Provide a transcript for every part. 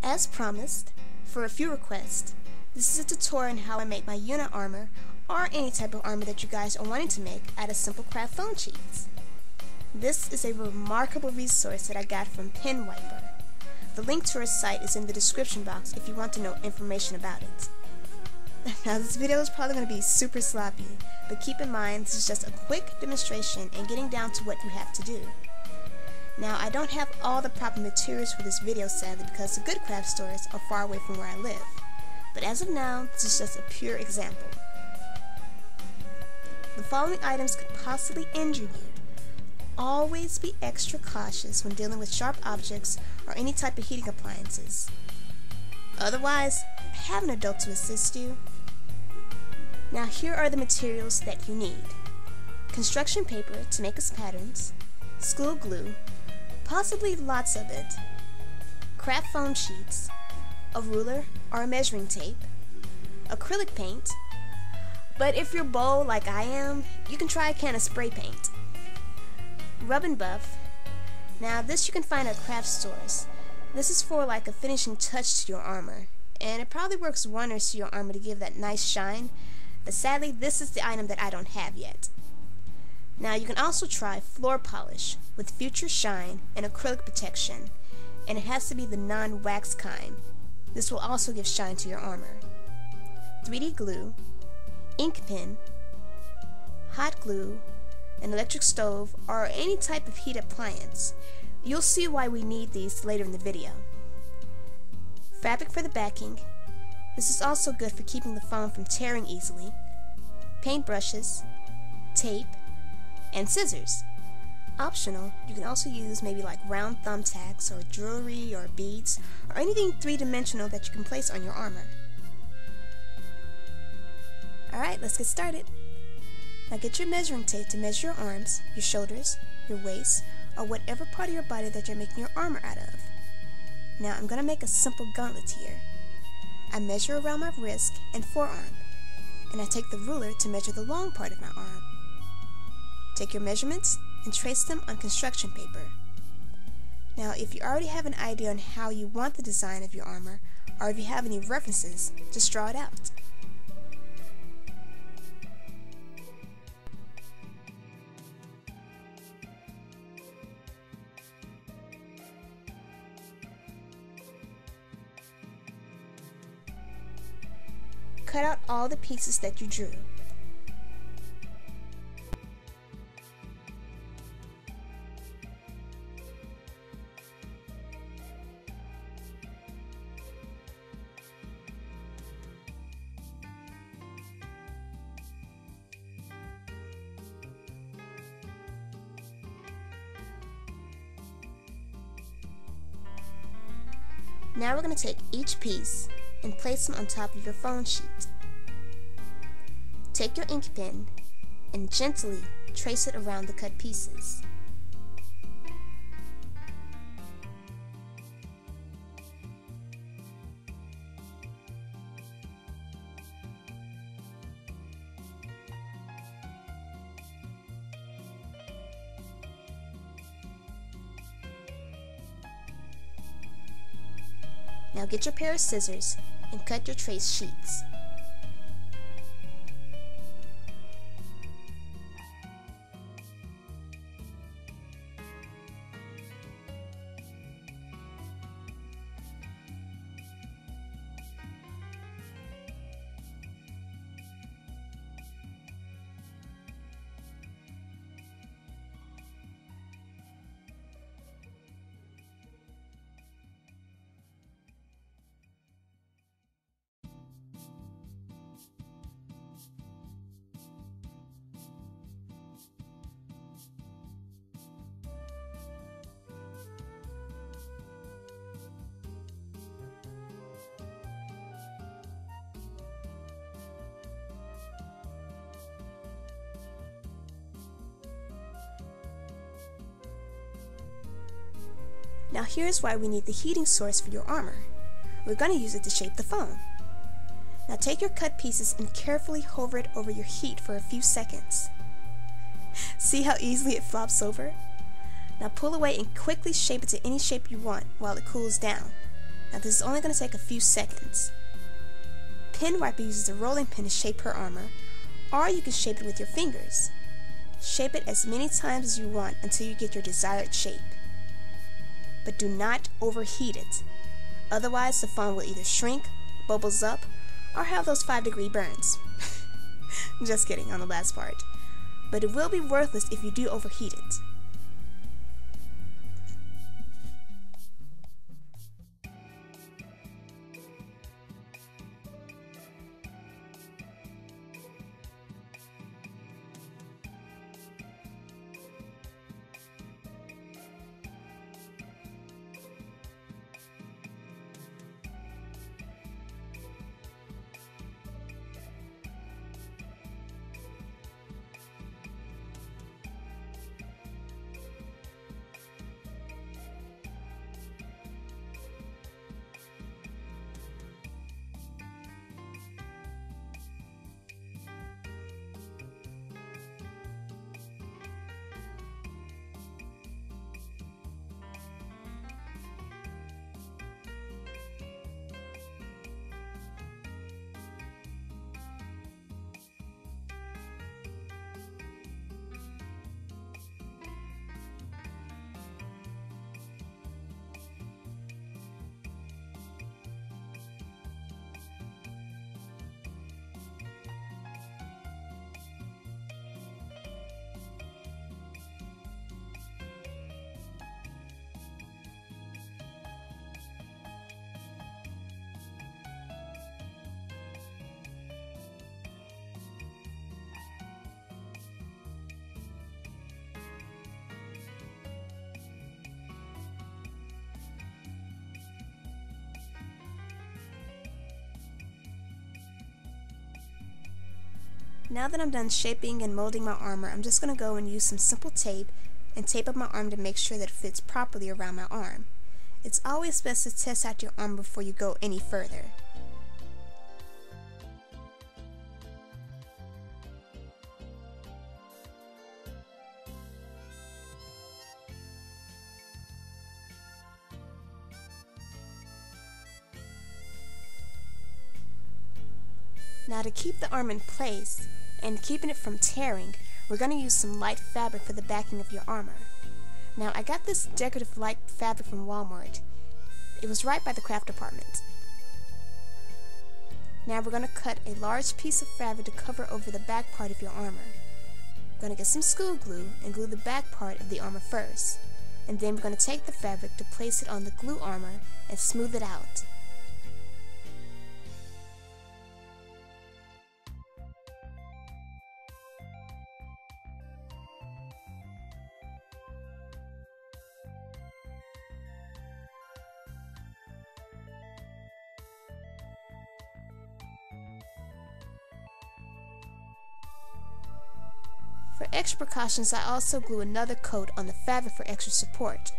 As promised, for a few requests, this is a tutorial on how I make my Yuna Armor, or any type of armor that you guys are wanting to make out of simple craft foam sheets. This is a remarkable resource that I got from Penwiper. The link to her site is in the description box if you want to know information about it. Now this video is probably going to be super sloppy, but keep in mind this is just a quick demonstration and getting down to what you have to do. Now I don't have all the proper materials for this video sadly because the good craft stores are far away from where I live, but as of now this is just a pure example. The following items could possibly injure you. Always be extra cautious when dealing with sharp objects or any type of heating appliances. Otherwise, have an adult to assist you. Now here are the materials that you need. Construction paper to make us patterns, school glue, possibly lots of it, craft foam sheets, a ruler or a measuring tape, acrylic paint, but if you're bold like I am, you can try a can of spray paint. Rub and buff. Now this you can find at craft stores. This is for like a finishing touch to your armor, and it probably works wonders to your armor to give that nice shine, but sadly this is the item that I don't have yet. Now you can also try floor polish with future shine and acrylic protection, and it has to be the non-wax kind. This will also give shine to your armor. 3D glue, ink pen, hot glue, an electric stove, or any type of heat appliance. You'll see why we need these later in the video. Fabric for the backing. This is also good for keeping the foam from tearing easily. Paint brushes, tape, and scissors. Optional, you can also use maybe like round thumbtacks or jewelry or beads or anything three-dimensional that you can place on your armor. Alright, let's get started. Now get your measuring tape to measure your arms, your shoulders, your waist, or whatever part of your body that you're making your armor out of. Now I'm going to make a simple gauntlet here. I measure around my wrist and forearm, and I take the ruler to measure the long part of my arm. Take your measurements and trace them on construction paper. Now if you already have an idea on how you want the design of your armor, or if you have any references, just draw it out. Cut out all the pieces that you drew. Now we're going to take each piece and place them on top of your foam sheet. Take your ink pen and gently trace it around the cut pieces. Now get your pair of scissors and cut your trace sheets. Now here's why we need the heating source for your armor. We're going to use it to shape the foam. Now take your cut pieces and carefully hover it over your heat for a few seconds. See how easily it flops over? Now pull away and quickly shape it to any shape you want while it cools down. Now this is only going to take a few seconds. Penwiper uses a rolling pin to shape her armor, or you can shape it with your fingers. Shape it as many times as you want until you get your desired shape. But do not overheat it. Otherwise the foam will either shrink, bubbles up, or have those 5-degree burns. Just kidding on the last part. But it will be worthless if you do overheat it. Now that I'm done shaping and molding my armor, I'm just going to go and use some simple tape and tape up my arm to make sure that it fits properly around my arm. It's always best to test out your armor before you go any further. Now to keep the arm in place and keeping it from tearing, we're going to use some light fabric for the backing of your armor. Now I got this decorative light fabric from Walmart. It was right by the craft department. Now we're going to cut a large piece of fabric to cover over the back part of your armor. We're going to get some school glue and glue the back part of the armor first. And then we're going to take the fabric to place it on the glue armor and smooth it out. For extra precautions, I also glue another coat on the fabric for extra support.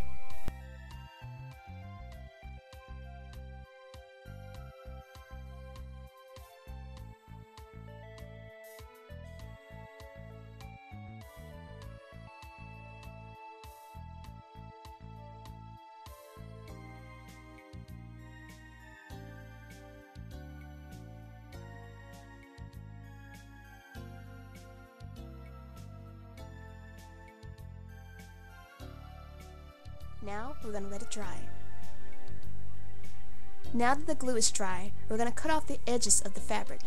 Now we're going to let it dry. Now that the glue is dry, we're going to cut off the edges of the fabric.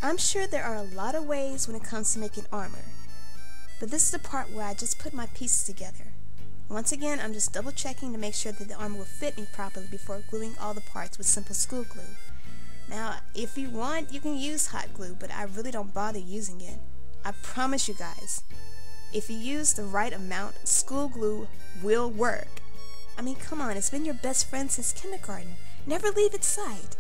I'm sure there are a lot of ways when it comes to making armor, but this is the part where I just put my pieces together. Once again, I'm just double checking to make sure that the armor will fit me properly before gluing all the parts with simple school glue. Now, if you want, you can use hot glue, but I really don't bother using it. I promise you guys, if you use the right amount, school glue will work. I mean, come on, it's been your best friend since kindergarten. Never leave its side.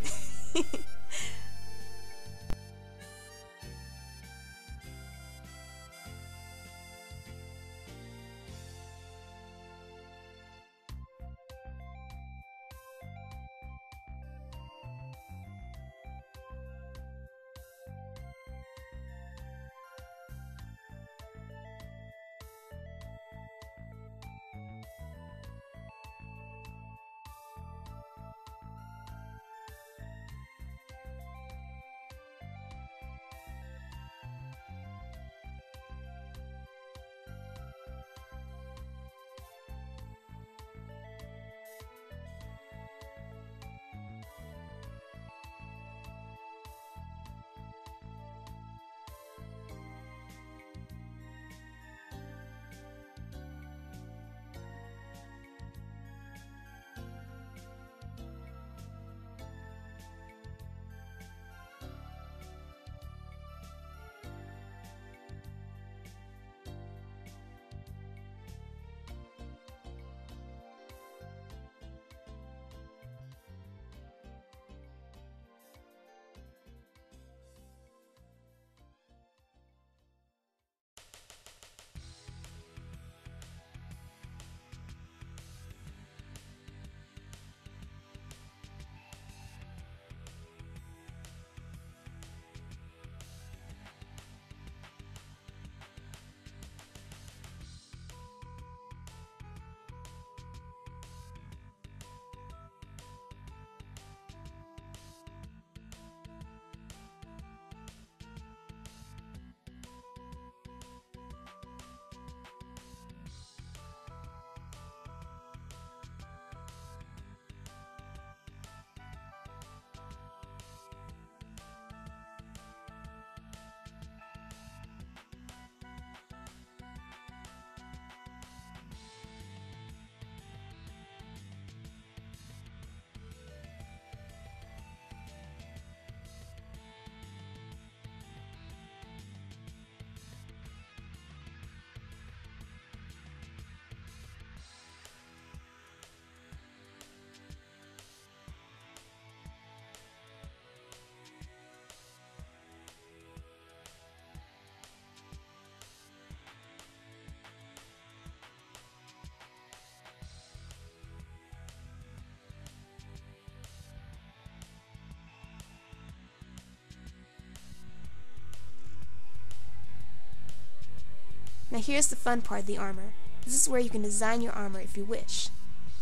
Now here's the fun part of the armor. This is where you can design your armor if you wish.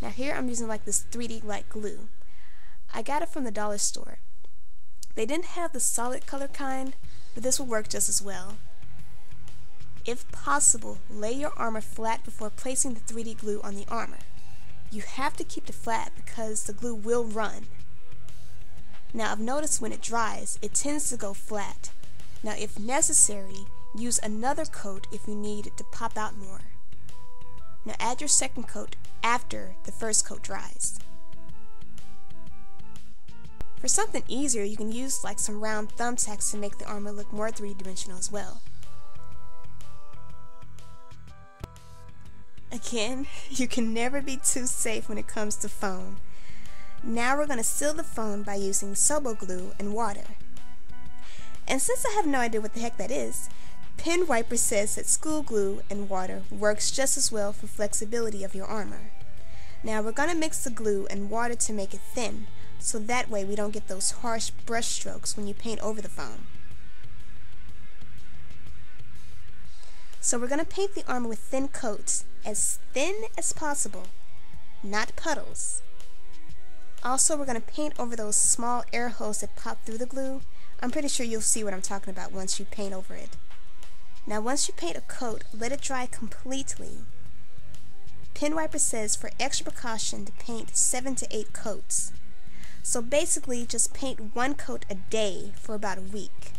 Now here I'm using like this 3D like glue. I got it from the dollar store. They didn't have the solid color kind, but this will work just as well. If possible, lay your armor flat before placing the 3D glue on the armor. You have to keep it flat because the glue will run. Now I've noticed when it dries, it tends to go flat. Now if necessary, use another coat if you need it to pop out more. Now add your second coat after the first coat dries. For something easier, you can use like some round thumbtacks to make the armor look more three-dimensional as well. Again, you can never be too safe when it comes to foam. Now we're going to seal the foam by using Sobo glue and water. And since I have no idea what the heck that is, Penwiper says that school glue and water works just as well for flexibility of your armor. Now we're going to mix the glue and water to make it thin, so that way we don't get those harsh brush strokes when you paint over the foam. So we're going to paint the armor with thin coats, as thin as possible, not puddles. Also, we're going to paint over those small air holes that pop through the glue. I'm pretty sure you'll see what I'm talking about once you paint over it. Now once you paint a coat, let it dry completely. Penwiper says for extra precaution to paint 7 to 8 coats. So basically just paint 1 coat a day for about a week.